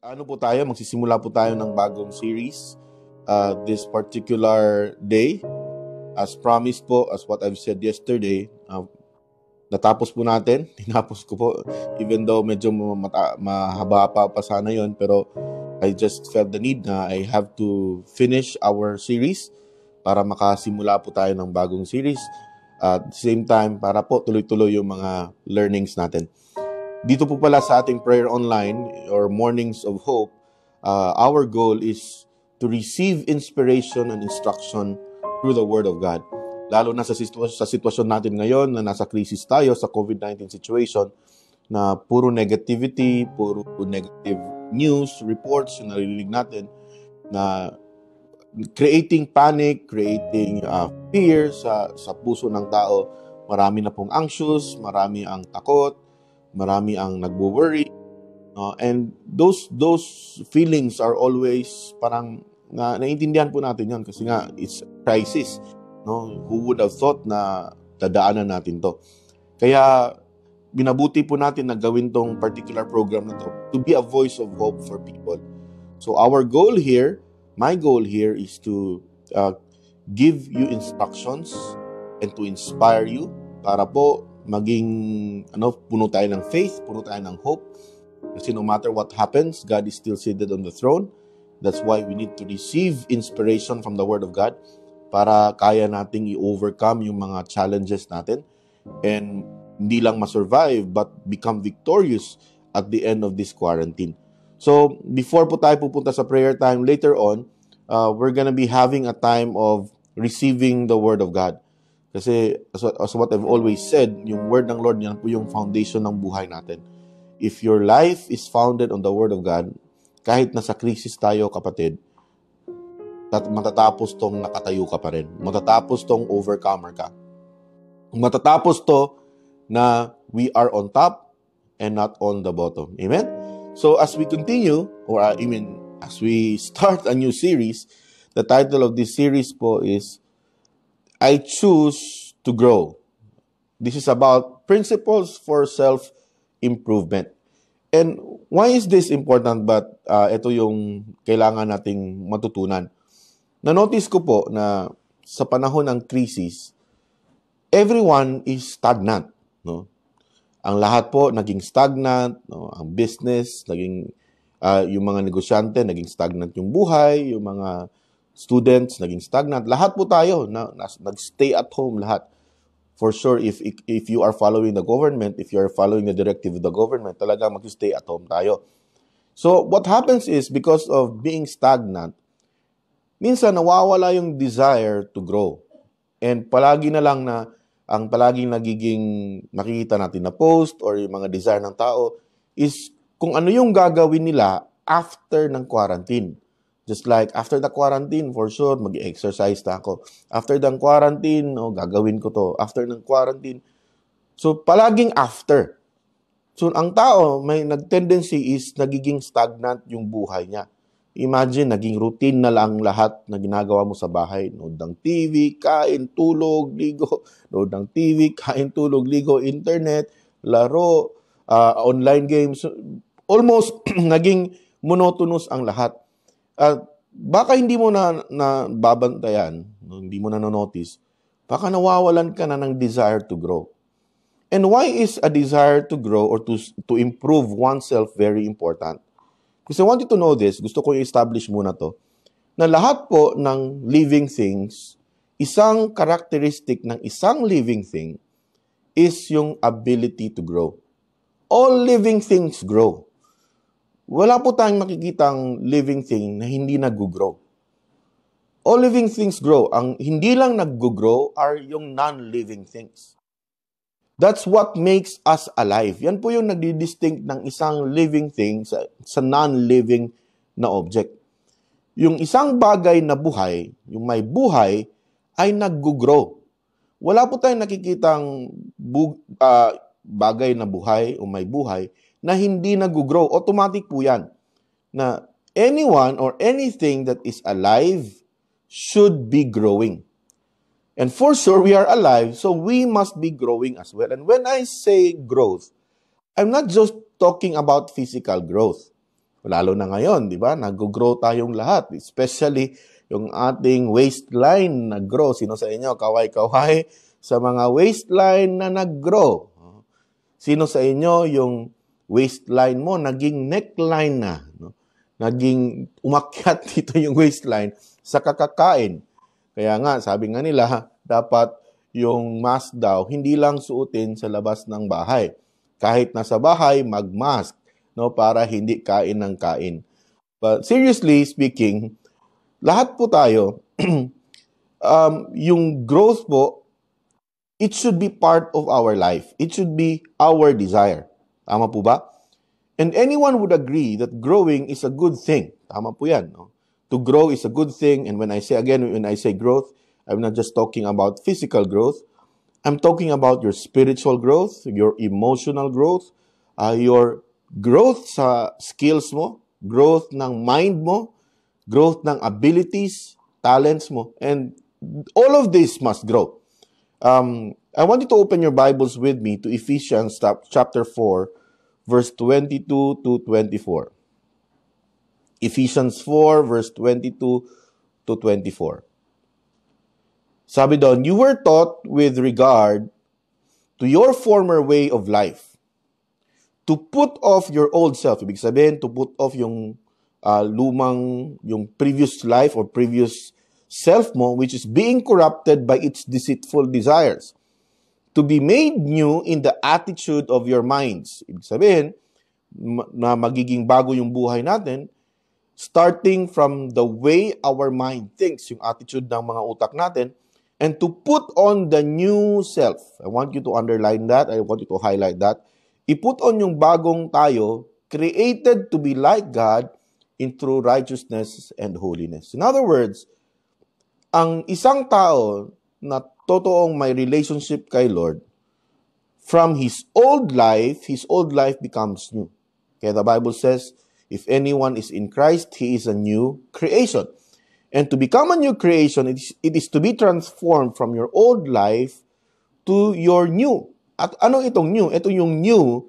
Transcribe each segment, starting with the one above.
Ano po tayo, magsisimula po tayo ng bagong series this particular day. As promised po, as what I've said yesterday, natapos po natin, tinapos ko po, even though medyo mahaba pa sana yon, pero I just felt the need na I have to finish our series para makasimula po tayo ng bagong series. At the same time, para po tuloy-tuloy yung mga learnings natin. Dito po pala sa ating prayer online or Mornings of Hope, our goal is to receive inspiration and instruction through the Word of God. Lalo na sa sitwasyon natin ngayon na nasa crisis tayo sa COVID-19 situation na puro negativity, puro negative news, reports yung naririnig natin na creating panic, creating fear sa puso ng tao. Marami na pong anxious, marami ang takot, marami ang nagwo-worry, and those feelings are always parang naiintindihan po natin yon kasi nga it's crisis, no? Who would have thought na dadaanan natin to? Kaya binabuti po natin na gawin tong particular program na to be a voice of hope for people. So our goal here, my goal here is to give you instructions and to inspire you para po maging puno tayo ng faith, puno tayo ng hope. Kasi no matter what happens, God is still seated on the throne. That's why we need to receive inspiration from the Word of God para kaya nating i-overcome yung mga challenges natin and hindi lang ma-survive but become victorious at the end of this quarantine. So, before po tayo pupunta sa prayer time later on, we're gonna be having a time of receiving the Word of God. Kasi as what I've always said, yung Word ng Lord, yan po yung foundation ng buhay natin. If your life is founded on the Word of God, kahit nasa krisis tayo, kapatid, matatapos tong nakatayo ka pa rin. Matatapos tong overcomer ka. Matatapos to na we are on top and not on the bottom. Amen? So as we continue, or as we start a new series, the title of this series po is I choose to grow. This is about principles for self-improvement. And why is this important? But ito yung kailangan nating matutunan. Na-notice ko po na sa panahon ng crisis, everyone is stagnant. No? Ang lahat po naging stagnant. No? Ang business, yung mga negosyante, naging stagnant yung buhay. Yung mga students, naging stagnant. Lahat po tayo, nag-stay at home lahat. For sure, if you are following the government, if you are following the directive of the government, talaga mag-stay at home tayo. So, what happens is, because of being stagnant, minsan nawawala yung desire to grow. And palagi na lang na, ang palaging nagiging makikita natin na post or yung mga desire ng tao is kung ano yung gagawin nila after ng quarantine. Just like, after the quarantine, for sure, mag-exercise na ako. After the quarantine, gagawin ko to. After ng quarantine. So, palaging after. So, ang tao, may nag-tendency is nagiging stagnant yung buhay niya. Imagine, naging routine na lang lahat na ginagawa mo sa bahay. Nood ng TV, kain, tulog, ligo. Nood ng TV, kain, tulog, ligo, internet, laro, online games. Almost naging monotonous ang lahat. Baka hindi mo na babantayan, hindi mo na notice, baka nawawalan ka na ng desire to grow. And why is a desire to grow or to improve oneself very important? Because I want you to know this, gusto ko i-establish muna to, na lahat po ng living things, isang characteristic ng isang living thing is yung ability to grow. All living things grow. Wala po tayong makikitang living thing na hindi nag-grow. All living things grow. Ang hindi lang nag-grow are yung non-living things. That's what makes us alive. Yan po yung nagdi-distinct ng isang living thing sa non-living na object. Yung isang bagay na buhay, yung may buhay, ay nag-grow. Wala po tayong nakikitang bagay na buhay o may buhay na hindi nag-grow. Automatic po yan. Na anyone or anything that is alive should be growing. And for sure, we are alive, so we must be growing as well. And when I say growth, I'm not just talking about physical growth. Lalo na ngayon, di ba? Nag-grow tayong lahat. Especially yung ating waistline nag-grow. Sino sa inyo, kaway-kaway sa mga waistline na nag-grow? Sino sa inyo yung waistline mo naging neckline na? No? Naging umakyat dito yung waistline sa kakakain. Kaya nga, sabi nga nila, dapat yung mask daw, hindi lang suotin sa labas ng bahay. Kahit nasa bahay, mag-mask, no, para hindi kain ng kain. But seriously speaking, lahat po tayo, yung growth po, it should be part of our life. It should be our desire. Tama po ba? And anyone would agree that growing is a good thing. Tama po yan. No? To grow is a good thing. And when I say growth, I'm not just talking about physical growth. I'm talking about your spiritual growth, your emotional growth, your growth sa skills mo, growth ng mind mo, growth ng abilities, talents mo, and all of this must grow. I want you to open your Bibles with me to Ephesians chapter 4, verse 22 to 24. Ephesians 4, verse 22 to 24. Sabi doon, you were taught with regard to your former way of life, to put off your old self. Ibig sabihin, to put off yung yung previous life or previous self mo, which is being corrupted by its deceitful desires. To be made new in the attitude of your minds. Ibig sabihin, na magiging bago yung buhay natin, starting from the way our mind thinks, yung attitude ng mga utak natin, and to put on the new self. I want you to underline that. I want you to highlight that. I-put on yung bagong tayo, created to be like God in true righteousness and holiness. In other words, ang isang tao na totoong may relationship kay Lord, from his old life becomes new. Okay, the Bible says, if anyone is in Christ, he is a new creation. And to become a new creation, it is to be transformed from your old life to your new. At ano itong new? Ito yung new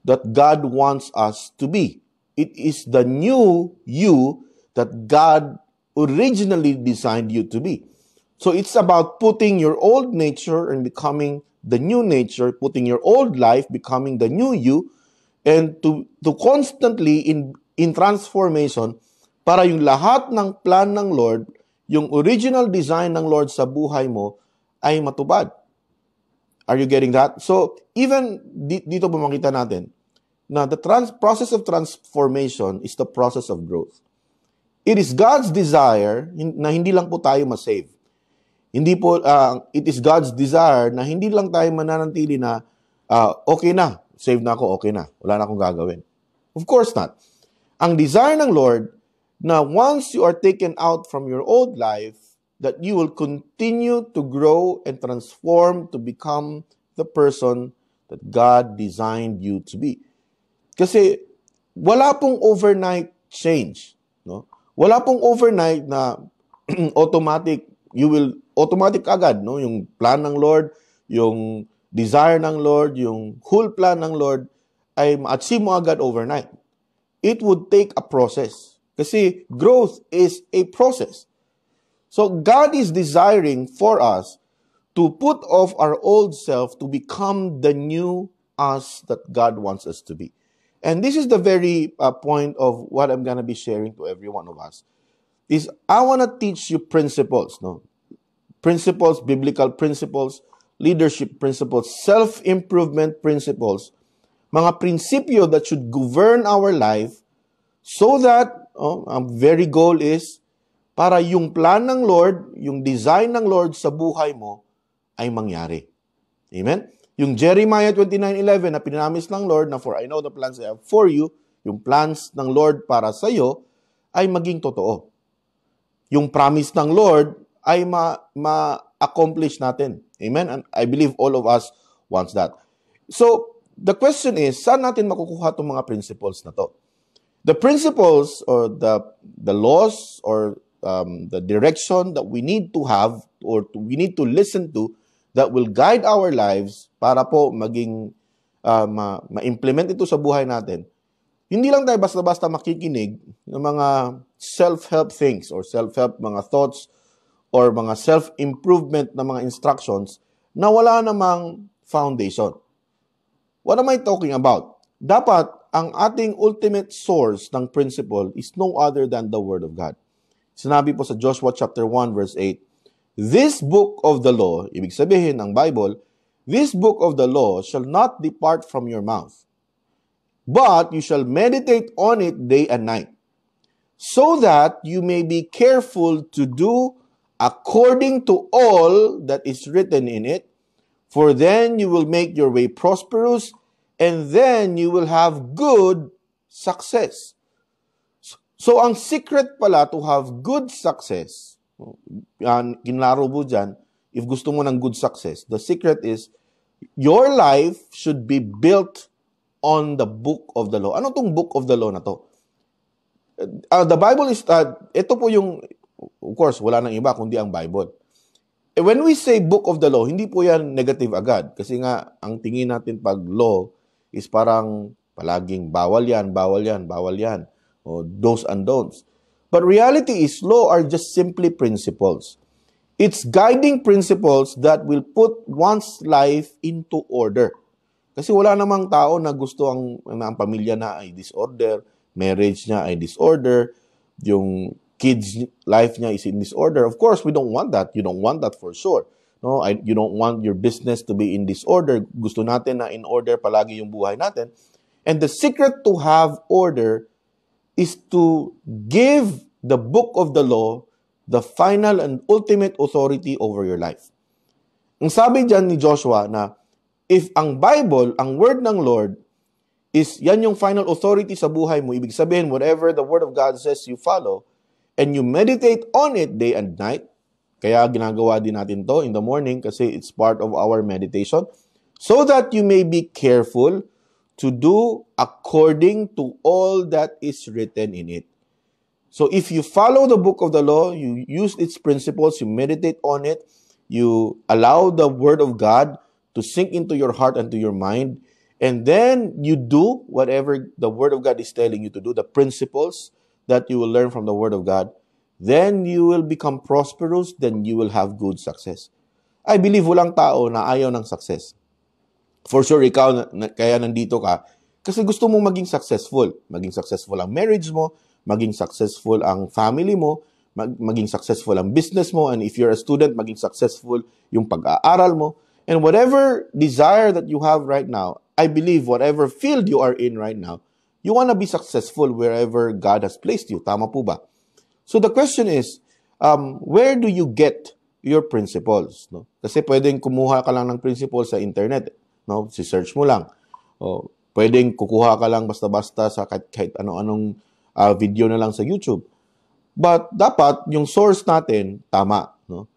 that God wants us to be. It is the new you that God originally designed you to be. So it's about putting your old nature and becoming the new nature, putting your old life, becoming the new you, and to constantly in transformation para yung lahat ng plan ng Lord, yung original design ng Lord sa buhay mo ay matupad. Are you getting that? So, even dito po makita natin na the process of transformation is the process of growth. It is God's desire na hindi lang po tayo ma-save. Hindi po, it is God's desire na hindi lang tayo mananatili na, okay na, save na ako, okay na, wala na akong gagawin. Of course not. Ang desire ng Lord na once you are taken out from your old life, that you will continue to grow and transform to become the person that God designed you to be. Kasi wala pong overnight change, no? Wala pong overnight na automatic agad, no? Yung plan ng Lord, yung desire ng Lord, yung whole plan ng Lord ay ma-achieve mo agad overnight. It would take a process. Kasi growth is a process. So God is desiring for us to put off our old self to become the new us that God wants us to be. And this is the very point of what I'm going to be sharing to every one of us. Is I want to teach you principles, no? Principles, biblical principles, leadership principles, self-improvement principles, mga prinsipyo that should govern our life so that ang very goal is para yung plan ng Lord, yung design ng Lord sa buhay mo ay mangyari. Amen? Yung Jeremiah 29:11 na pinamis ng Lord na for I know the plans I have for you, yung plans ng Lord para sa iyo ay maging totoo. Yung promise ng Lord ay ma-accomplish natin. Amen? And I believe all of us wants that. So, the question is, saan natin makukuha itong mga principles na to? The principles or the laws or the direction that we need to have or we need to listen to that will guide our lives para po maging ma-implement ito sa buhay natin Hindi lang tayo basta-basta makikinig ng mga self-help things or self-help mga thoughts or mga self-improvement na mga instructions na wala namang foundation. What am I talking about? Dapat ang ating ultimate source ng principle is no other than the Word of God. Sinabi po sa Joshua chapter 1 verse 8, this book of the law, ibig sabihin ng Bible, this book of the law shall not depart from your mouth, but you shall meditate on it day and night, so that you may be careful to do according to all that is written in it, for then you will make your way prosperous, and then you will have good success. So, ang secret pala to have good success, kinlaro mo dyan, if gusto mo ng good success, the secret is, your life should be built on the book of the law. Ano tong book of the law na to? The Bible is, ito po yung, of course, wala nang iba kundi ang Bible. When we say book of the law, hindi po yan negative agad. Kasi nga, ang tingin natin pag law is parang palaging bawal yan, bawal yan, bawal yan. O do's and don'ts. But reality is, law are just simply principles. It's guiding principles that will put one's life into order. Kasi wala namang tao na gusto ang pamilya na ay disorder, marriage niya ay disorder, yung kids' life niya is in disorder. Of course, we don't want that. You don't want that for sure. No, you don't want your business to be in disorder. Gusto natin na in order palagi yung buhay natin. And the secret to have order is to give the book of the law the final and ultimate authority over your life. Ang sabi dyan ni Joshua na if ang Bible, ang word ng Lord, is yan yung final authority sa buhay mo, ibig sabihin, whatever the word of God says you follow, and you meditate on it day and night, kaya ginagawa din natin to in the morning kasi it's part of our meditation, so that you may be careful to do according to all that is written in it. So if you follow the book of the law, you use its principles, you meditate on it, you allow the word of God to sink into your heart and to your mind, and then you do whatever the word of God is telling you to do, the principles that you will learn from the word of God, then you will become prosperous, then you will have good success. I believe walang tao na ayaw ng success. For sure, ikaw, kaya nandito ka, kasi gusto mong maging successful. Maging successful ang marriage mo, maging successful ang family mo, maging successful ang business mo, and if you're a student, maging successful yung pag-aaral mo. And whatever desire that you have right now, I believe whatever field you are in right now, you want to be successful wherever God has placed you. Tama po ba? So the question is, where do you get your principles? No? Kasi pwedeng kumuha ka lang ng principles sa internet. No? Si-search mo lang. O, pwedeng kukuha ka lang basta-basta sa kahit ano-anong video na lang sa YouTube. But dapat yung source natin tama, no?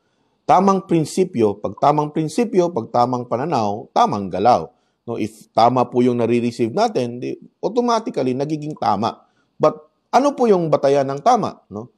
Tamang prinsipyo, pag tamang pananaw, tamang galaw. No, if tama po yung nare-receive natin, automatically nagiging tama. But ano po yung batayan ng tama, no?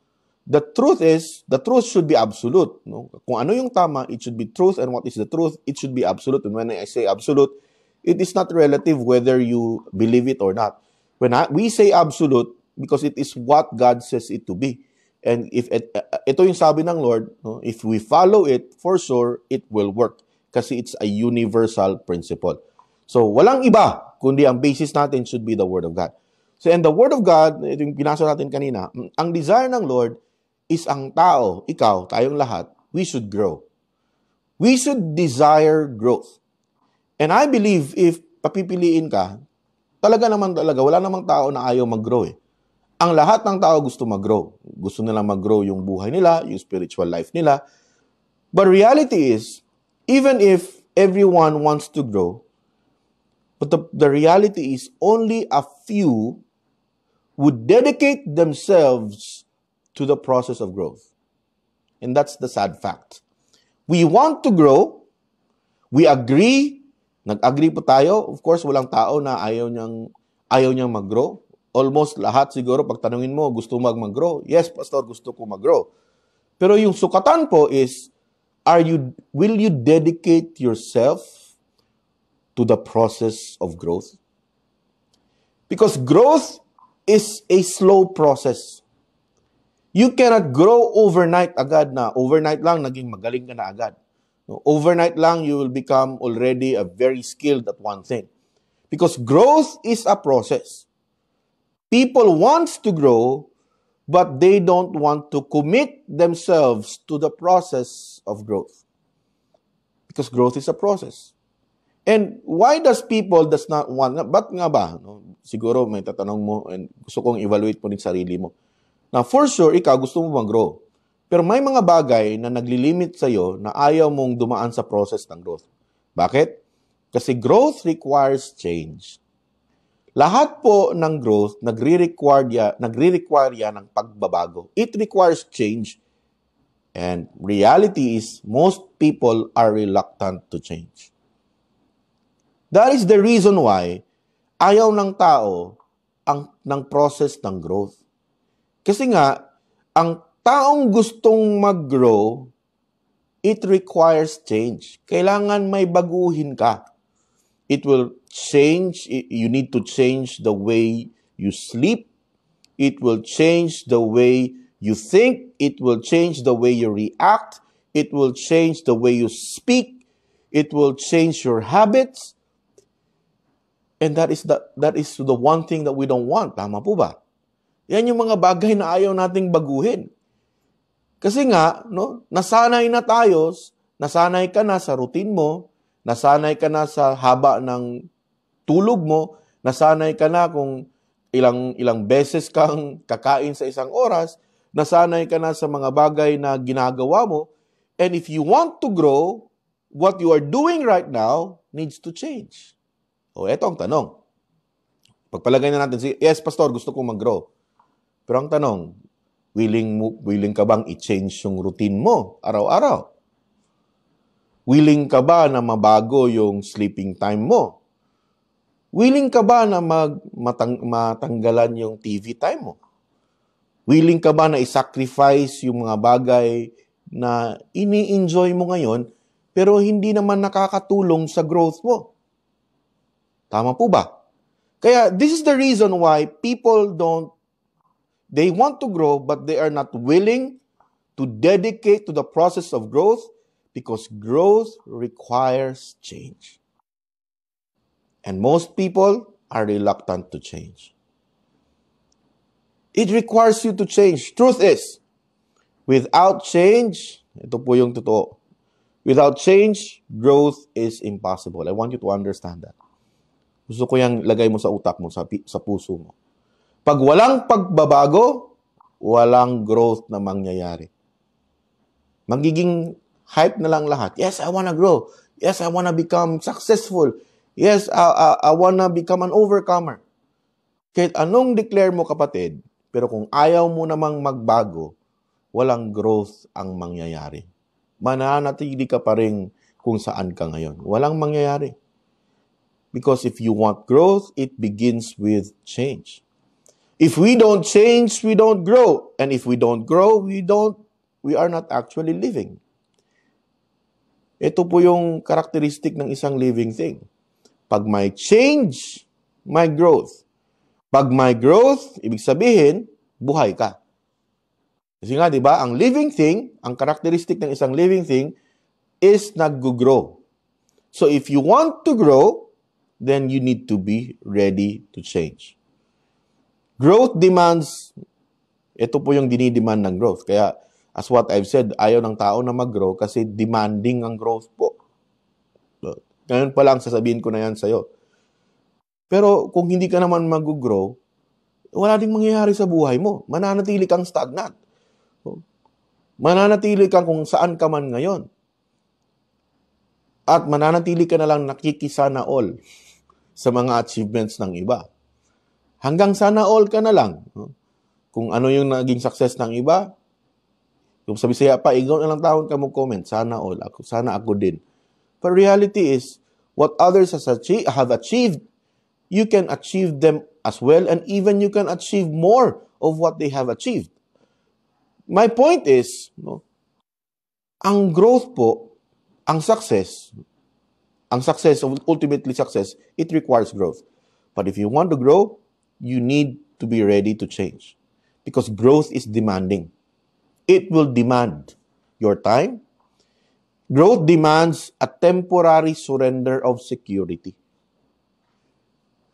The truth should be absolute, no? Kung ano yung tama, it should be truth, and what is the truth, it should be absolute. And when I say absolute, it is not relative whether you believe it or not. When we say absolute, because it is what God says it to be. And if ito yung sabi ng Lord, no, if we follow it, for sure, it will work. Kasi it's a universal principle. So, walang iba, kundi ang basis natin should be the Word of God. So, and the Word of God, ito yung pinasa natin kanina, ang desire ng Lord is ang tao, ikaw, tayong lahat, we should grow. We should desire growth. And I believe if papipiliin ka, talaga, wala namang tao na ayaw mag-grow eh. Ang lahat ng tao gusto mag-grow. Gusto nilang mag-grow yung buhay nila, yung spiritual life nila. But reality is, even if everyone wants to grow, but the reality is only a few would dedicate themselves to the process of growth. And that's the sad fact. We want to grow. We agree. Nag-agree po tayo. Of course, walang tao na ayaw niyang mag-grow. Almost lahat siguro, pag tanungin mo, gusto mag-grow? Yes, Pastor, gusto ko mag-grow. Pero yung sukatan po is, will you dedicate yourself to the process of growth? Because growth is a slow process. You cannot grow overnight agad na. Overnight lang, naging magaling ka na agad. No, overnight lang, you will become already a very skilled at one thing. Because growth is a process. People want to grow, but they don't want to commit themselves to the process of growth. Because growth is a process. And why does people does not want, ba't nga ba? No? Siguro may tatanong mo and gusto kong evaluate mo din sarili mo. Now, for sure, ikaw gusto mo mag-grow. Pero may mga bagay na naglilimit sa'yo na ayaw mong dumaan sa process ng growth. Bakit? Kasi growth requires change. Lahat po ng growth, nagre-require yan ng pagbabago. It requires change. And reality is, most people are reluctant to change. That is the reason why ayaw ng tao ng process ng growth. Kasi nga, ang taong gustong mag-grow, it requires change. Kailangan may baguhin ka. It will change. You need to change the way you sleep. It will change the way you think. It will change the way you react. It will change the way you speak. It will change your habits. And that is the one thing that we don't want. Tama po ba? Yan yung mga bagay na ayaw nating baguhin. Kasi nga, no, nasanay ka na sa routine mo, nasanay ka na sa haba ng tulog mo, nasanay ka na kung ilang beses kang kakain sa isang oras, nasanay ka na sa mga bagay na ginagawa mo, and if you want to grow, what you are doing right now needs to change. O, eto ang tanong. Pagpalagay na natin, yes, Pastor, gusto kong mag-grow. Pero ang tanong, willing ka bang i-change yung routine mo araw-araw? Willing ka ba na mabago yung sleeping time mo? Willing ka ba na matanggalan yung TV time mo? Willing ka ba na i-sacrifice yung mga bagay na ini-enjoy mo ngayon pero hindi naman nakakatulong sa growth mo? Tama po ba? Kaya this is the reason why people they want to grow but they are not willing to dedicate to the process of growth because growth requires change. And most people are reluctant to change. It requires you to change. Truth is, without change, ito po yung totoo, without change, growth is impossible. I want you to understand that. Gusto ko yung lagay mo sa utak mo, sa puso mo. Pag walang pagbabago, walang growth na mangyayari. Magiging hype na lang lahat. Yes, I wanna grow. Yes, I wanna become successful. Yes, I wanna become an overcomer. Kahit anong declare mo, kapatid, pero kung ayaw mo namang magbago, walang growth ang mangyayari. Mananatili ka pa rin kung saan ka ngayon. Walang mangyayari. Because if you want growth, it begins with change. If we don't change, we don't grow. And if we don't grow, we are not actually living. Ito po yung characteristic ng isang living thing. Pag may change, may growth. Pag may growth, ibig sabihin, buhay ka. Kasi nga, di ba, ang living thing, ang characteristic ng isang living thing is nag-grow. So if you want to grow, then you need to be ready to change. Growth demands, ito po yung dinidemand ng growth. Kaya, as what I've said, ayaw ng tao na mag-grow kasi demanding ang growth po. Ngayon pa lang, sasabihin ko na yan sa'yo. Pero kung hindi ka naman mag-grow, wala ding mangyayari sa buhay mo. Mananatili kang stagnant. Mananatili kang kung saan ka man ngayon. At mananatili ka na lang nakikisana all sa mga achievements ng iba. Hanggang sana all ka na lang. Kung ano yung naging success ng iba, yung sa Bisaya pa, ikaw na lang taon ka mag-comment, sana all, sana ako din. But reality is, what others have achieved, you can achieve them as well, and even you can achieve more of what they have achieved. My point is, ang growth po, ang success, ultimately success, it requires growth. But if you want to grow, you need to be ready to change. Because growth is demanding. It will demand your time. Growth demands a temporary surrender of security.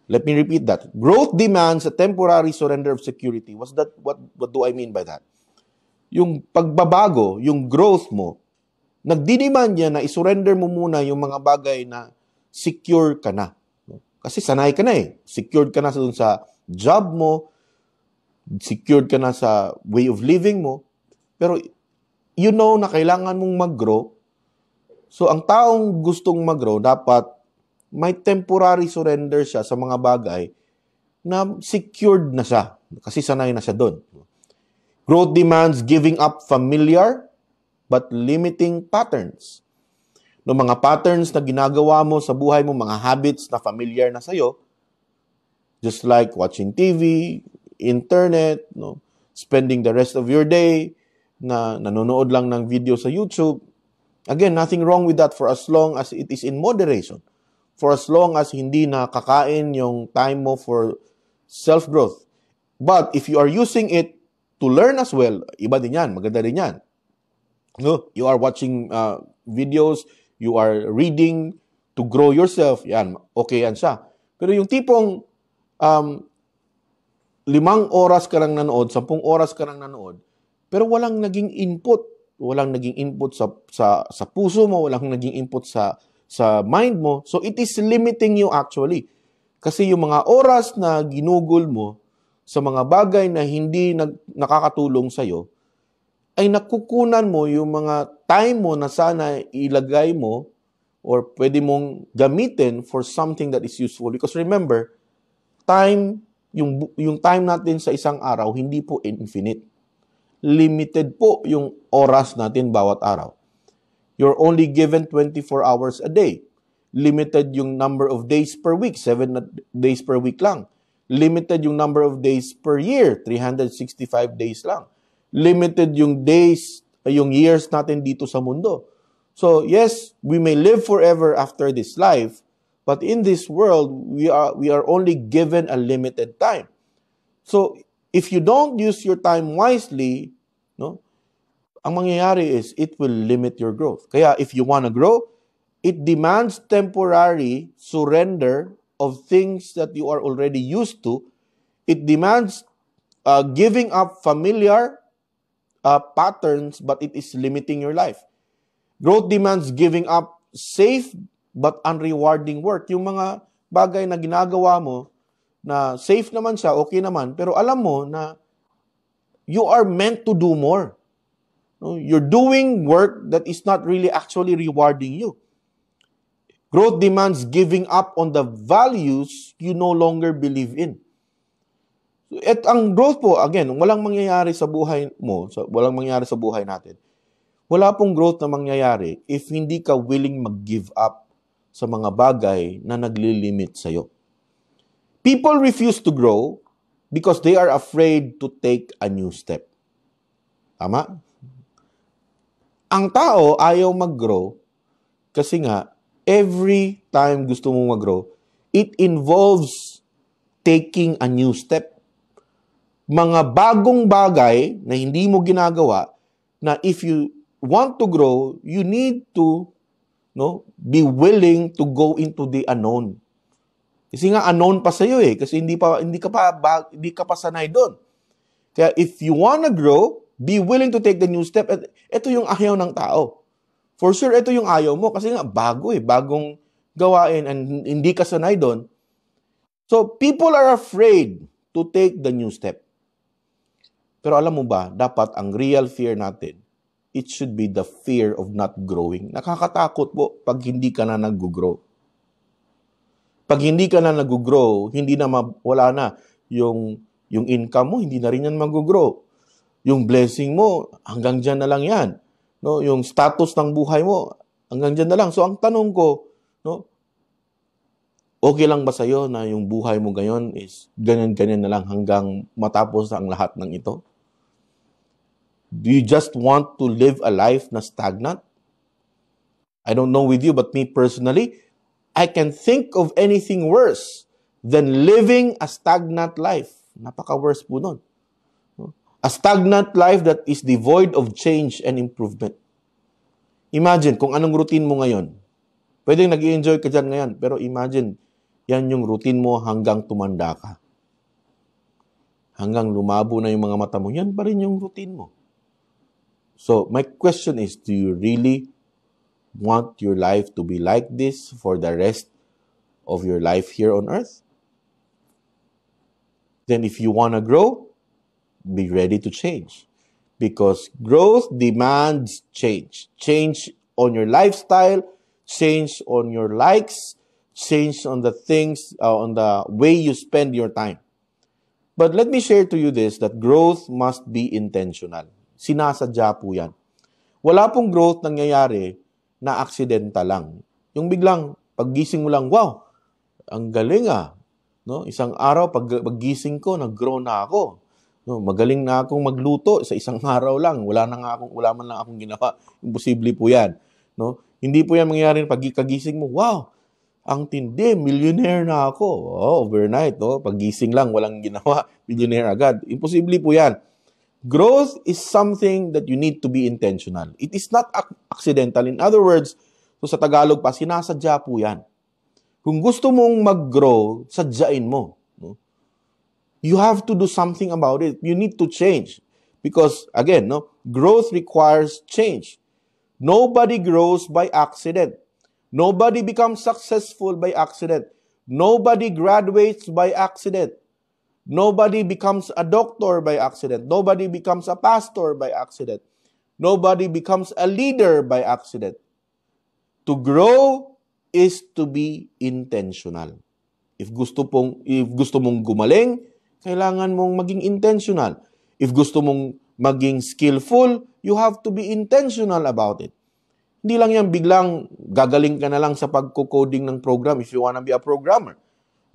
Let me repeat that. Growth demands a temporary surrender of security. What do I mean by that? Yung pagbabago, yung growth mo, nagdidemand niya na isurrender mo muna yung mga bagay na secure ka na. Kasi sanay ka na eh. Secured ka na sa job mo, secured ka na sa way of living mo, pero you know na kailangan mong mag-grow. So ang taong gustong mag-grow, dapat may temporary surrender siya sa mga bagay na secured na siya. Kasi sanay na siya doon. Growth demands giving up familiar but limiting patterns. No, mga patterns na ginagawa mo sa buhay mo, mga habits na familiar na sa'yo, just like watching TV, internet, no, spending the rest of your day na nanonood lang ng video sa YouTube. Again, nothing wrong with that for as long as it is in moderation. For as long as hindi nakakain yung time mo for self-growth. But if you are using it to learn as well, iba din yan, maganda din yan. No, you are watching videos, you are reading to grow yourself, yan, okay yan siya. Pero yung tipong 5 oras ka lang nanood, 10 oras ka lang nanood, pero walang naging input. Walang naging input sa puso mo, walang naging input sa mind mo. So it is limiting you actually. Kasi yung mga oras na ginugol mo sa mga bagay na hindi nakakatulong sa'yo, ay nakukunan mo yung mga time mo na sana ilagay mo or pwede mong gamitin for something that is useful. Because remember, time, yung time natin sa isang araw, hindi po infinite. Limited po yung oras natin bawat araw. You're only given 24 hours a day. Limited yung number of days per week, 7 days per week lang. Limited yung number of days per year, 365 days lang. Limited yung days, yung years natin dito sa mundo. So yes, we may live forever after this life, but in this world, we are only given a limited time. So if you don't use your time wisely, no, ang mangyayari is it will limit your growth. Kaya if you want to grow, it demands temporary surrender of things that you are already used to. It demands giving up familiar patterns, but it is limiting your life. Growth demands giving up safe but unrewarding work. Yung mga bagay na ginagawa mo, na safe naman siya, okay naman, pero alam mo na you are meant to do more. You're doing work that is not really actually rewarding you. Growth demands giving up on the values you no longer believe in. At ang growth po, again, walang mangyayari sa buhay mo, walang mangyayari sa buhay natin. Wala pong growth na mangyayari if hindi ka willing mag-give up sa mga bagay na naglilimit sa'yo. People refuse to grow because they are afraid to take a new step. Tama? Ang tao ayaw mag-grow kasi nga, every time gusto mong mag-grow, it involves taking a new step. Mga bagong bagay na hindi mo ginagawa, na if you want to grow, you need to be willing to go into the unknown. Kasi nga unknown pa sa'yo eh, kasi hindi ka pa sanay doon. Kaya if you wanna grow, be willing to take the new step. At ito yung ayaw ng tao. For sure, ito yung ayaw mo kasi nga bagong gawain and hindi ka sanay doon. So, people are afraid to take the new step. Pero alam mo ba, dapat ang real fear natin, it should be the fear of not growing. Nakakatakot po pag hindi ka na nag-grow. Pag hindi ka na nag-grow, wala na yung income mo, hindi na rin yan mag-grow. Yung blessing mo, hanggang dyan na lang yan. No, yung status ng buhay mo, hanggang dyan na lang. So ang tanong ko, okay lang ba sa'yo na yung buhay mo ngayon is ganyan-ganyan na lang hanggang matapos ang lahat ng ito? Do you just want to live a life na stagnant? I don't know with you, but me personally, I can think of anything worse than living a stagnant life. Napaka-worse po nun. A stagnant life that is devoid of change and improvement. Imagine kung anong routine mo ngayon. Pwedeng nag-i-enjoy ka dyan ngayon, pero imagine, yan yung routine mo hanggang tumanda ka. Hanggang lumabo na yung mga mata mo, yan pa rin yung routine mo. So, my question is, do you really want your life to be like this for the rest of your life here on earth? Then if you want to grow, be ready to change. Because growth demands change. Change on your lifestyle, change on your likes, change on the things, on the way you spend your time. But let me share to you this, that growth must be intentional. Sinasadya po yan. Wala pong growth nangyayari na aksidenta lang. Yung biglang, paggising mo lang, wow, ang galing ah. No? Isang araw, paggising ko, nag-grow na ako. No? Magaling na akong magluto sa isang araw lang. Wala man lang akong ginawa. Imposible po yan. No? Hindi po yan mangyayari pagkagising mo, wow, ang tindi, millionaire na ako. Oh, overnight, no? Paggising lang, walang ginawa, millionaire agad. Imposible po yan. Growth is something that you need to be intentional. It is not accidental. In other words, so sa Tagalog pa, sinasadya po yan. Kung gusto mong mag-grow, sadyain mo. No? You have to do something about it. You need to change. Because, again, no, growth requires change. Nobody grows by accident. Nobody becomes successful by accident. Nobody graduates by accident. Nobody becomes a doctor by accident. Nobody becomes a pastor by accident. Nobody becomes a leader by accident. To grow is to be intentional. If gusto mong gumaling, kailangan mong maging intentional. If gusto mong maging skillful, you have to be intentional about it. Hindi lang yan biglang gagaling ka na lang sa pagko-coding ng program if you wanna be a programmer.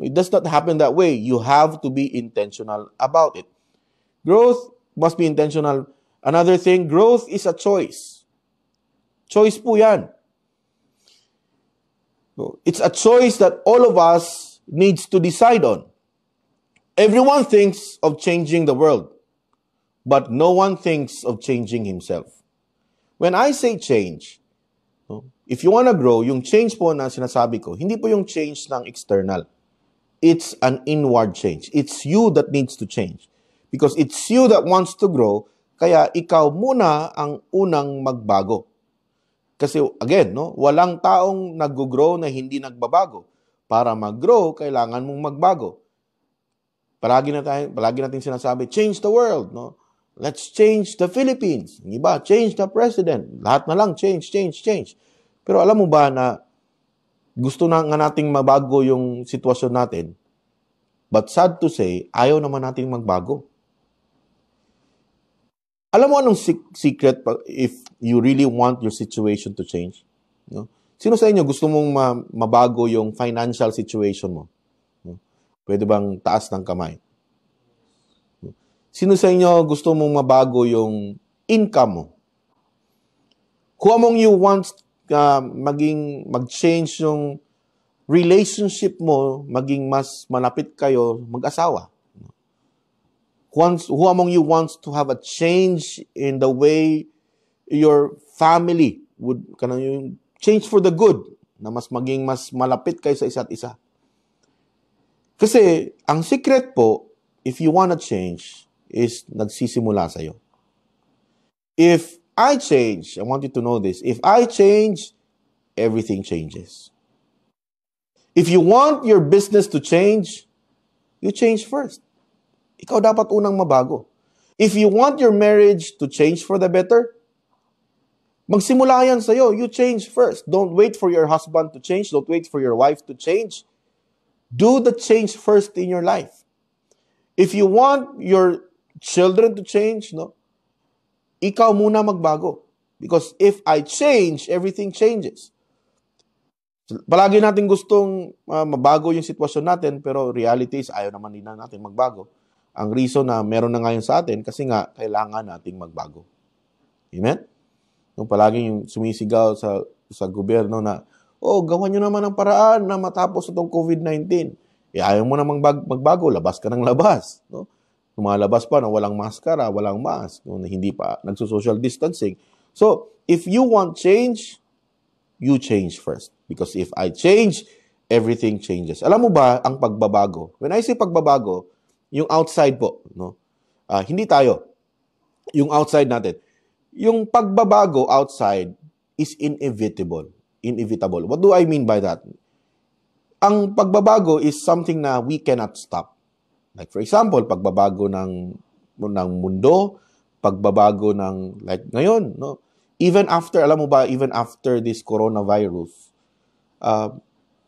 It does not happen that way. You have to be intentional about it. Growth must be intentional. Another thing, growth is a choice. Choice po yan. It's a choice that all of us needs to decide on. Everyone thinks of changing the world, but no one thinks of changing himself. When I say change, if you want to grow, yung change po na sinasabi ko, hindi po yung change ng external. It's an inward change. It's you that needs to change. Because it's you that wants to grow, kaya ikaw muna ang unang magbago. Kasi again, no, walang taong nag-grow na hindi nagbabago. Para mag-grow, kailangan mong magbago. Palagi natin sinasabi, change the world, no? Let's change the Philippines. Iba, change the president. Lahat na lang, change. Pero alam mo ba na gusto na nga nating mabago yung sitwasyon natin, but sad to say, ayaw naman nating magbago. Alam mo anong secret if you really want your situation to change? No? Sino sa inyo gusto mong mabago yung financial situation mo? No? Pwede bang taas ng kamay? No? Sino sa inyo gusto mong mabago yung income mo? Who among you wants mag-change yung relationship mo, maging mas malapit kayo mag-asawa? Who among you wants to have a change in the way your family would change for the good, na maging mas malapit kayo sa isa't isa? Kasi ang secret po, if you wanna change, is nagsisimula sa'yo. If I change, I want you to know this, if I change, everything changes. If you want your business to change, you change first. Ikaw dapat unang mabago. If you want your marriage to change for the better, magsimula yan sa'yo. You change first. Don't wait for your husband to change. Don't wait for your wife to change. Do the change first in your life. If you want your children to change, no, ikaw muna magbago. Because if I change, everything changes. Palagi natin gustong mabago yung sitwasyon natin, pero reality is ayaw naman din natin magbago. Ang reason na meron na ngayon sa atin, kasi nga, kailangan nating magbago. Amen? Yung palagi yung sumisigaw sa gobyerno na, gawan nyo naman ang paraan na matapos itong COVID-19. Ayaw mo namang magbago, labas ka ng labas. No? Lumalabas pa na walang maskara, walang mask, no? Na hindi pa nagso-social distancing. So, if you want change, you change first. Because if I change, everything changes. Alam mo ba ang pagbabago? When I say pagbabago, yung outside po, no? Hindi tayo. Yung outside natin. Yung pagbabago outside is inevitable. Inevitable. What do I mean by that? Ang pagbabago is something na we cannot stop. Like for example, pagbabago ng mundo, pagbabago ng like ngayon, no? Even after, alam mo ba, even after this coronavirus,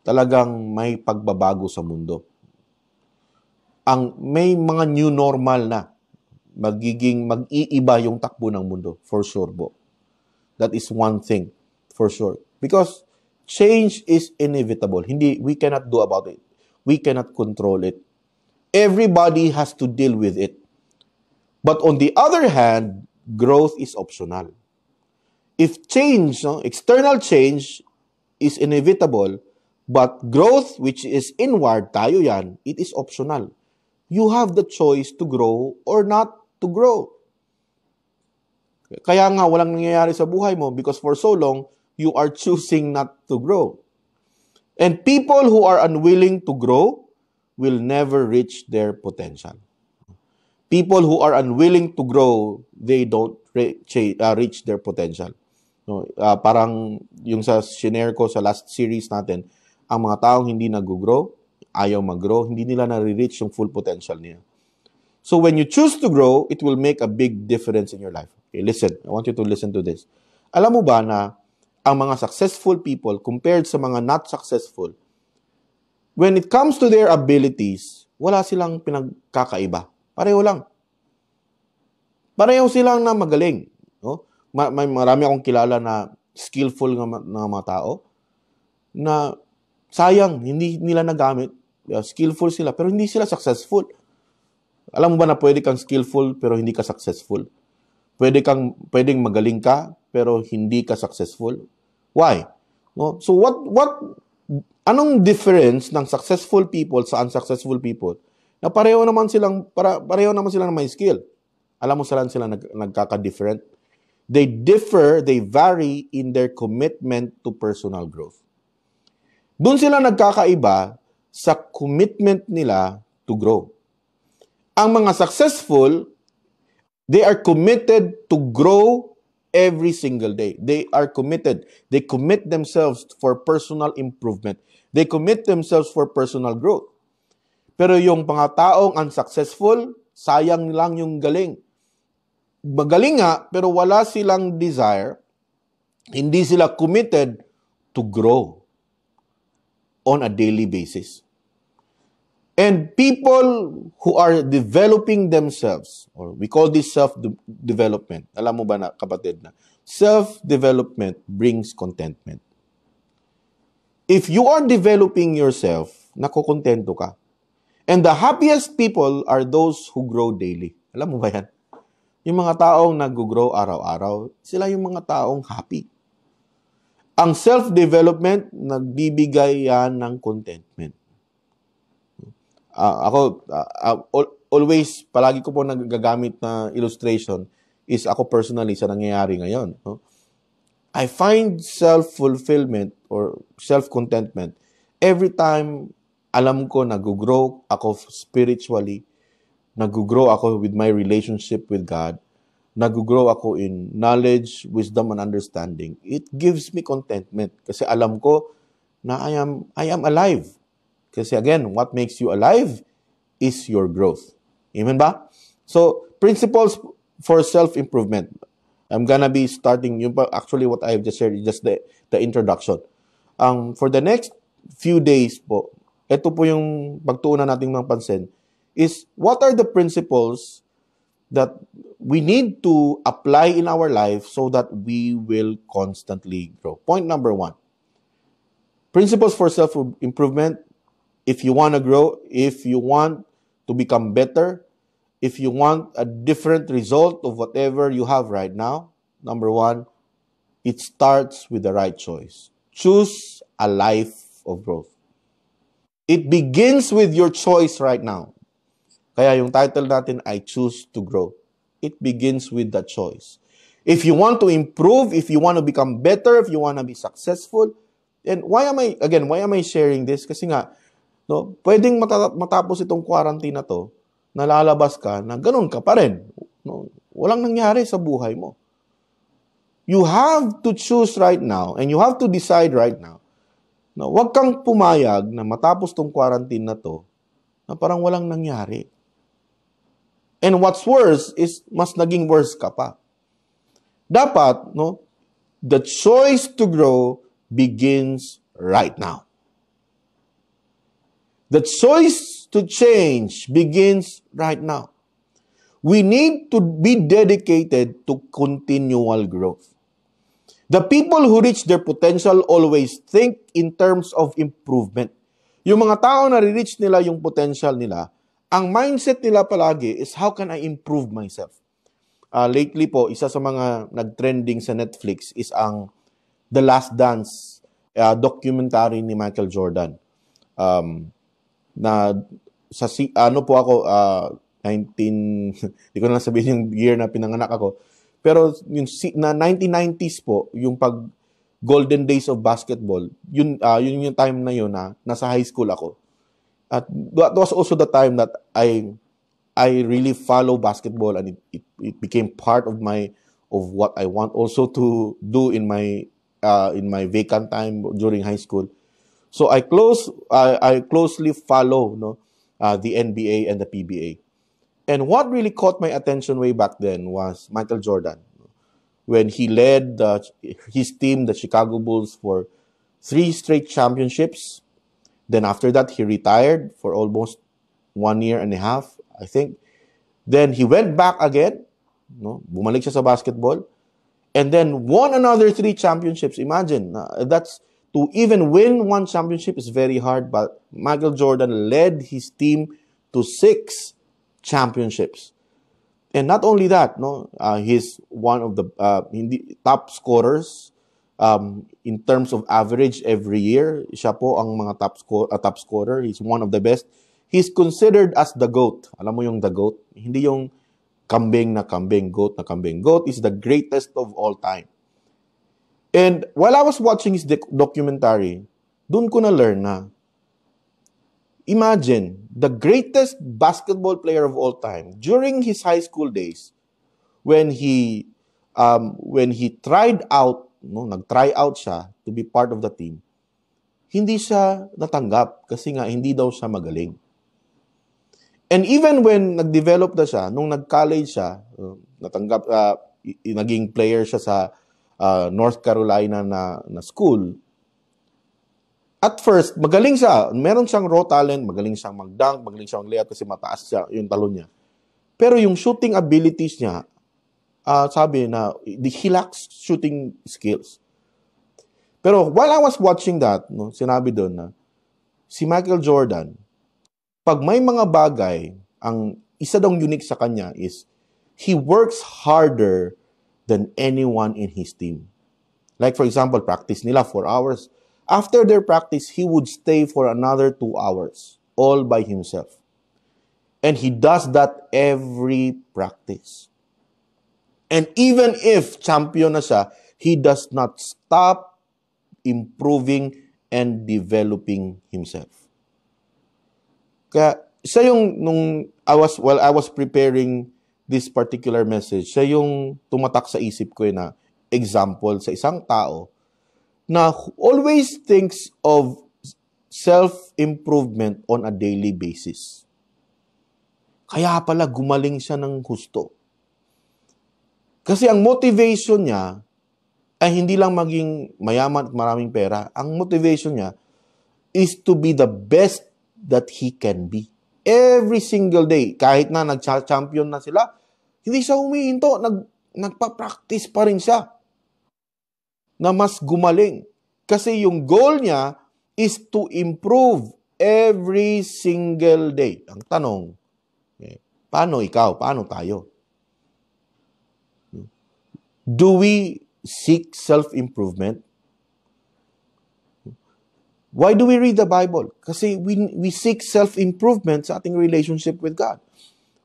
talagang may pagbabago sa mundo. May mga new normal na mag-iiba yung takbo ng mundo, for sure po. That is one thing, for sure. Because change is inevitable. We cannot do about it. We cannot control it. Everybody has to deal with it. But on the other hand, growth is optional. If change, external change is inevitable, but growth, which is inward, tayo yan, it is optional. You have the choice to grow or not to grow. Kaya nga, walang nangyayari sa buhay mo because for so long, you are choosing not to grow. And people who are unwilling to grow will never reach their potential. People who are unwilling to grow, they don't reach their potential. No, parang yung sa shinare ko sa last series natin, ang mga taong hindi nag-grow, ayaw mag-grow, hindi nila na-reach yung full potential niya. So when you choose to grow, it will make a big difference in your life. Okay, listen. I want you to listen to this. Alam mo ba na ang mga successful people compared sa mga not successful, when it comes to their abilities, wala silang pinagkakaiba. Pareho lang. Pareho silang na magaling. No? May marami akong kilala na skillful na mga tao na sayang, hindi nila nagamit. Skillful sila, pero hindi sila successful. Alam mo ba na pwede kang skillful pero hindi ka successful? Pwedeng magaling ka pero hindi ka successful? Why? No? So anong difference ng successful people sa unsuccessful people? Na pareho naman silang na may skill. Alam mo saan sila nagkaka-different? They vary in their commitment to personal growth. Doon sila nagkakaiba sa commitment nila to grow. Ang mga successful, they are committed to grow every single day. They are committed. They commit themselves for personal improvement. They commit themselves for personal growth. Pero yung mga taong unsuccessful, sayang lang yung galing. Magaling nga, pero wala silang desire, hindi sila committed to grow on a daily basis. And people who are developing themselves, or we call this self-development. Alam mo ba na, kapatid, na self-development brings contentment. If you are developing yourself, nakokontento ka. And the happiest people are those who grow daily. Alam mo ba yan? Yung mga taong nag-grow araw-araw, sila yung mga taong happy. Ang self-development, nagbibigay yan ng contentment. Always, palagi ko po nagagamit na illustration is ako personally sa nangyayari ngayon. No? I find self-fulfillment or self-contentment every time alam ko nag-grow ako spiritually, nag-grow ako with my relationship with God, nag-grow ako in knowledge, wisdom, and understanding. It gives me contentment kasi alam ko na I am alive. Kasi again, what makes you alive is your growth. Amen ba? So, principles for self-improvement. I'm gonna be starting, actually what I have just shared is just the introduction. For the next few days po, ito po yung pagtuunan nating mga pansin, is what are the principles that we need to apply in our life so that we will constantly grow. Point number 1. Principles for self-improvement. If you want to grow, if you want to become better, if you want a different result of whatever you have right now, number 1, it starts with the right choice. Choose a life of growth. It begins with your choice right now. Kaya yung title natin, I Choose to Grow. It begins with that choice. If you want to improve, if you want to become better, if you want to be successful, and why am I sharing this? Kasi nga, no, pwedeng matapos itong quarantine na to, nalalabas ka na ganun ka pa rin. No, walang nangyari sa buhay mo. You have to choose right now and you have to decide right now na huwag kang pumayag na matapos tong quarantine na to na parang walang nangyari. And what's worse is mas naging worse ka pa. Dapat, no, the choice to grow begins right now. The choice to change begins right now. We need to be dedicated to continual growth. The people who reach their potential always think in terms of improvement. Yung mga tao na re-reach nila yung potential nila, ang mindset nila palagi is, how can I improve myself? Lately po, isa sa mga nag-trending sa Netflix is ang The Last Dance documentary ni Michael Jordan. Na sa ano po ako, 19 di ko na sabihin yung year na pinanganak ako. Pero yung na 1990s po, yung pag golden days of basketball, yun yung time na yun na nasa high school ako. At that was also the time that I really follow basketball, and it became part of what I want also to do in my vacant time during high school. So I closely follow, no, the NBA and the PBA. And what really caught my attention way back then was Michael Jordan, when he led his team, the Chicago Bulls, for 3 straight championships. Then after that, he retired for almost 1 year and a half, I think. Then he went back again, no? Bumalik siya sa basketball, and then won another 3 championships. Imagine, that's to even win 1 championship is very hard, but Michael Jordan led his team to 6 championships. And not only that, no, he's one of the top scorers in terms of average every year. Siya po ang mga top scorer. He's one of the best. He's considered as the GOAT. Alam mo yung the GOAT? Hindi yung kambing na kambing, GOAT na kambing. GOAT is the greatest of all time. And while I was watching his documentary, dun ko na learn na, imagine, the greatest basketball player of all time, during his high school days, when he tried out, no, nag-try out siya to be part of the team, hindi siya natanggap kasi nga hindi daw siya magaling. And even when nag-develop na siya, nung nag-college siya, natanggap, naging player siya sa North Carolina na school. At first, magaling siya. Meron siyang raw talent, magaling siyang mag-dunk, magaling siyang mag-layup kasi mataas siya yung talon niya. Pero yung shooting abilities niya, sabi na, he lacks shooting skills. Pero while I was watching that, no, sinabi doon na, si Michael Jordan, pag may mga bagay, ang isa daw unique sa kanya is, he works harder than anyone in his team. Like for example, practice nila 4 hours. After their practice, he would stay for another 2 hours, all by himself. And he does that every practice. And even if champion na siya, he does not stop improving and developing himself. Kaya siya yung, while I was preparing this particular message, siya yung tumatak sa isip ko na example sa isang tao na always thinks of self-improvement on a daily basis. Kaya pala gumaling siya ng husto. Kasi ang motivation niya ay hindi lang maging mayaman at maraming pera. Ang motivation niya is to be the best that he can be. Every single day, kahit na nag-champion na sila, hindi siya humihinto, nagpa-practice pa rin siya na mas gumaling. Kasi yung goal niya is to improve every single day. Ang tanong, paano ikaw? Paano tayo? Do we seek self-improvement? Why do we read the Bible? Kasi we seek self-improvement sa ating relationship with God.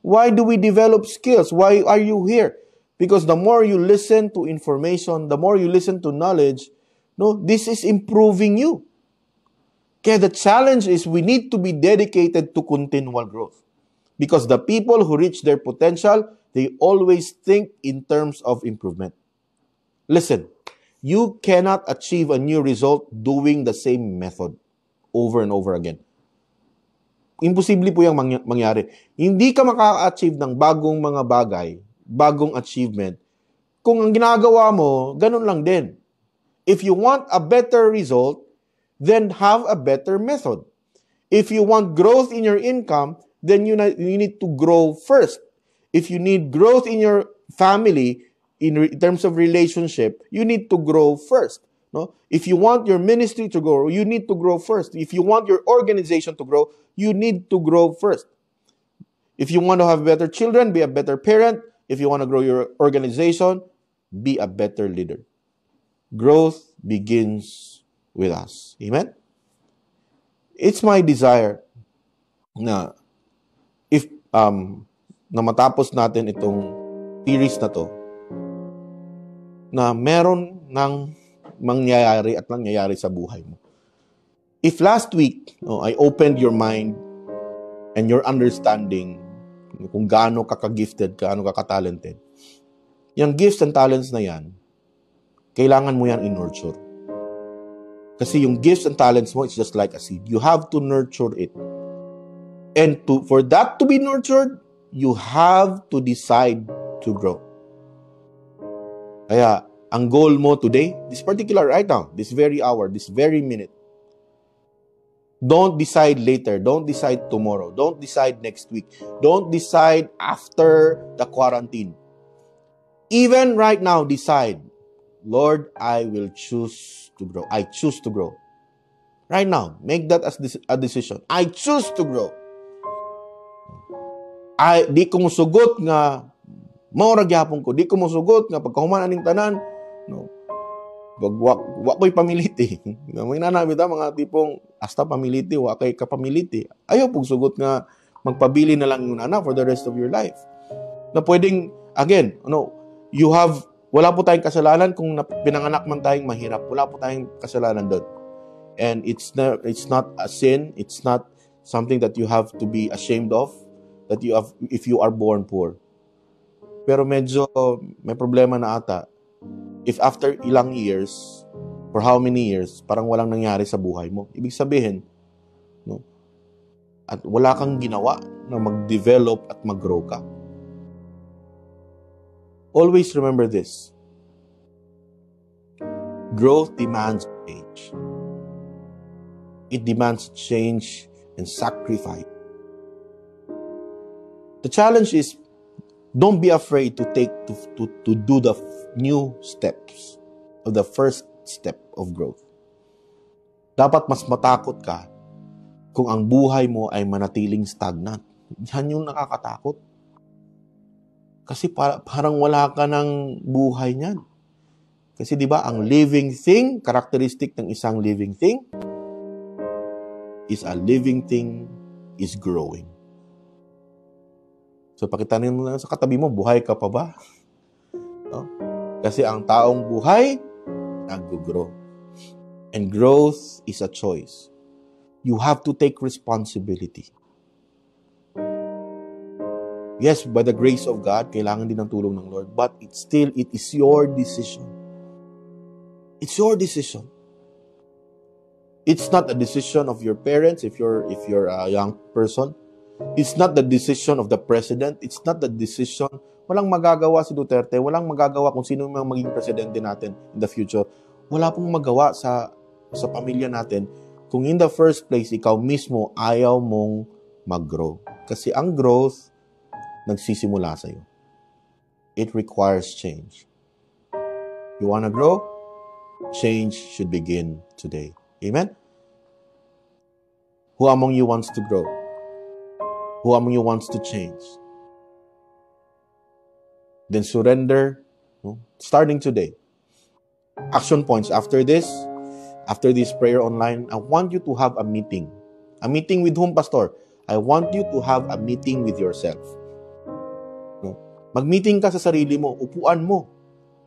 Why do we develop skills? Why are you here? Because the more you listen to information, the more you listen to knowledge, no, this is improving you. Kaya the challenge is we need to be dedicated to continual growth. Because the people who reach their potential, they always think in terms of improvement. Listen, you cannot achieve a new result doing the same method over and over again. Imposible po yung mangyari. Hindi ka makaka-achieve ng bagong mga bagay, bagong achievement, kung ang ginagawa mo, ganun lang din. If you want a better result, then have a better method. If you want growth in your income, then you need to grow first. If you need growth in your family, in terms of relationship, you need to grow first. No? If you want your ministry to grow, you need to grow first. If you want your organization to grow, you need to grow first. If you want to have better children, be a better parent. If you want to grow your organization, be a better leader. Growth begins with us. Amen? It's my desire na if na matapos natin itong series na to, na meron ng mangyayari at nangyayari sa buhay mo. If last week, I opened your mind and your understanding kung gaano ka-gifted, gaano ka-talented, yung gifts and talents na yan, kailangan mo yan in-nurture. Kasi yung gifts and talents mo, it's just like a seed. You have to nurture it. And for that to be nurtured, you have to decide to grow. Kaya, ang goal mo today, this particular right now, this very hour, this very minute, don't decide later. Don't decide tomorrow. Don't decide next week. Don't decide after the quarantine. Even right now, decide, Lord, I will choose to grow. I choose to grow. Right now, make that as a decision. I choose to grow. Di ko musugot nga maurag yapon ko. Di ko musugot nga pagkahuman aning tanan. No. Wa ko'y pamiliti. May nanamit mga tipong hasta pamiliti, wa kay kapamiliti. Ayaw pong sugot nga magpabili na lang yung anak for the rest of your life. Na pwedeng, again, wala po tayong kasalanan kung pinanganak man tayong mahirap. Wala po tayong kasalanan doon. And it's not a sin. It's not something that you have to be ashamed of. That you have, if you are born poor. Pero medyo may problema na ata. If after ilang years, for how many years, parang walang nangyari sa buhay mo. Ibig sabihin, no? At wala kang ginawa na mag-develop at mag-grow ka. Always remember this. Growth demands change. It demands change and sacrifice. The challenge is, don't be afraid to do the new steps of the first step of growth. Dapat mas matakot ka kung ang buhay mo ay manatiling stagnant. Yan yung nakakatakot. Kasi parang wala ka ng buhay niyan. Kasi di ba ang living thing, characteristic ng isang living thing, is a living thing is growing. So, pakitanong mo sa katabi mo, buhay ka pa ba? No? Kasi ang taong buhay, nag-grow. And growth is a choice. You have to take responsibility. Yes, by the grace of God, kailangan din ng tulong ng Lord. But it is your decision. It's your decision. It's not a decision of your parents if you're a young person. It's not the decision of the president. It's not the decision. Walang magagawa si Duterte. Walang magagawa kung sino mang maging presidente natin in the future. Wala pong magawa sa pamilya natin kung in the first place, ikaw mismo ayaw mong mag-grow. Kasi ang growth, nagsisimula sa'yo. It requires change. You wanna grow? Change should begin today. Amen? Who among you wants to grow? Who among you wants to change? Then surrender, starting today. Action points after this. after this prayer online, I want you to have a meeting. A meeting with whom, Pastor? I want you to have a meeting with yourself. No? Mag-meeting ka sa sarili mo, upuan mo,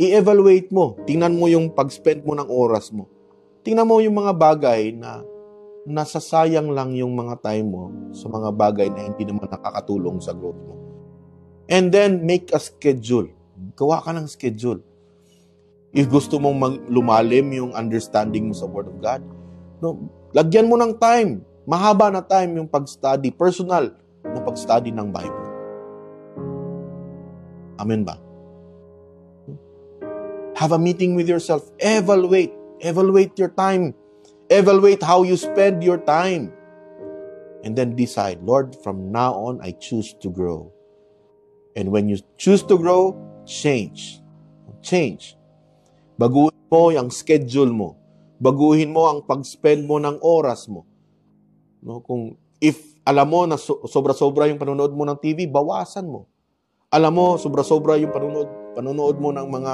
i-evaluate mo, tingnan mo yung pag-spend mo ng oras mo. Tingnan mo yung mga bagay na nasasayang lang yung mga time mo sa mga bagay na hindi naman nakakatulong sa growth mo. And then, make a schedule. Gawa ka ng schedule. If gusto mong lumalim yung understanding mo sa Word of God, no, lagyan mo ng time. Mahaba na time yung pag-study, personal na pag-study ng Bible. Amen ba? Have a meeting with yourself. Evaluate. Evaluate your time. Evaluate how you spend your time. And then decide, Lord, from now on, I choose to grow. And when you choose to grow, change. Change. Baguhin mo yung schedule mo. Baguhin mo ang pag-spend mo ng oras mo. No, kung if alam mo na sobra-sobra yung panonood mo ng TV, bawasan mo. Alam mo, sobra-sobra yung panonood mo ng mga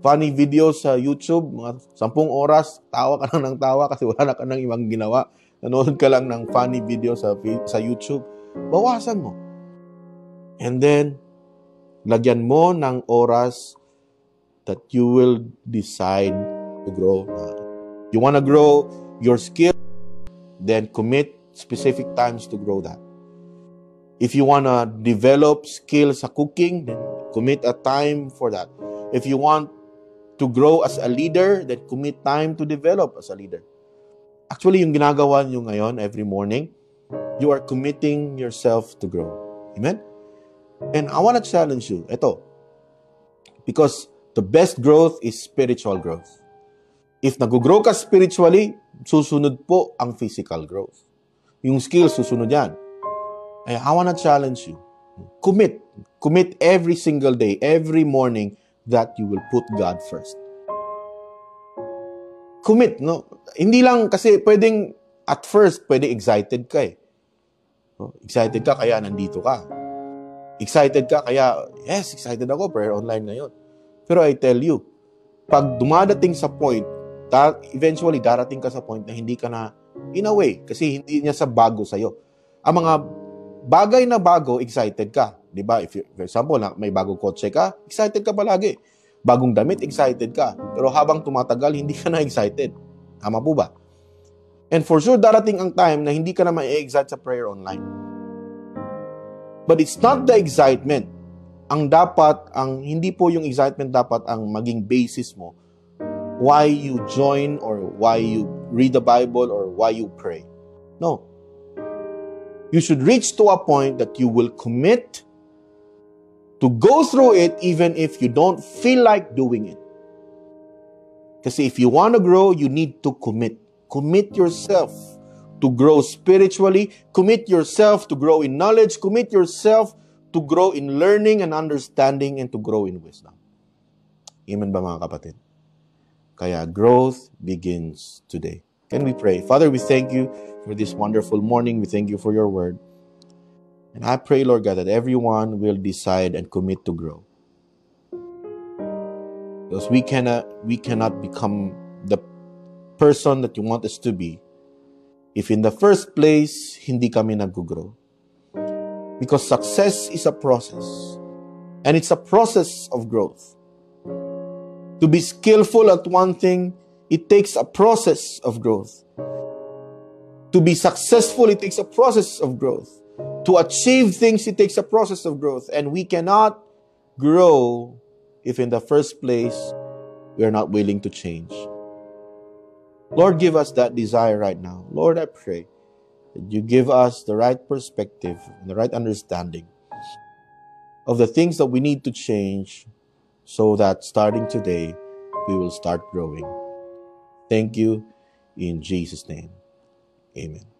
funny videos sa YouTube, mga 10 oras, tawa ka lang ng tawa kasi wala ka nang ibang ginawa. Nanood ka lang ng funny video sa YouTube. Bawasan mo. And then, lagyan mo ng oras that you will decide to grow. You want to grow your skill, then commit specific times to grow that. If you want to develop skills sa cooking, then commit a time for that. If you want to grow as a leader, then commit time to develop as a leader. Actually, yung ginagawa nyo ngayon every morning, you are committing yourself to grow. Amen? And I want to challenge you, ito, because the best growth is spiritual growth. If nag-grow ka spiritually, susunod po ang physical growth. Yung skills, susunod yan. I want to challenge you. Commit. Commit every single day, every morning, that you will put God first. Commit, no? Hindi lang kasi pwedeng, at first, pwedeng excited ka eh. No? Excited ka, kaya nandito ka. Excited ka, kaya, yes, excited ako, prayer online ngayon. Pero I tell you, pag dumadating sa point, eventually darating ka sa point na hindi ka na in a way, kasi hindi niya sa bago sa'yo. Ang mga bagay na bago, excited ka. Diba? If for example, may bagong kotse ka, excited ka palagi. Bagong damit, excited ka. Pero habang tumatagal, hindi ka na excited. Tama po ba? And for sure, darating ang time na hindi ka na ma-excite sa prayer online. But it's not the excitement. Hindi po yung excitement dapat ang maging basis mo why you join or why you read the Bible or why you pray. No. You should reach to a point that you will commit to go through it even if you don't feel like doing it. Kasi if you want to grow, you need to commit. Commit yourself to grow spiritually. Commit yourself to grow in knowledge. Commit yourself to grow in learning and understanding and to grow in wisdom. Amen ba mga kapatid? Kaya growth begins today. Can we pray? Father, we thank you for this wonderful morning. We thank you for your word. And I pray, Lord God, that everyone will decide and commit to grow. Because we cannot become the person that you want us to be if in the first place, hindi kami nag-grow. Because success is a process. And it's a process of growth. To be skillful at one thing, it takes a process of growth. To be successful, it takes a process of growth. To achieve things, it takes a process of growth. And we cannot grow if in the first place, we are not willing to change. Lord, give us that desire right now. Lord, I pray that you give us the right perspective and the right understanding of the things that we need to change so that starting today, we will start growing. Thank you in Jesus' name. Amen.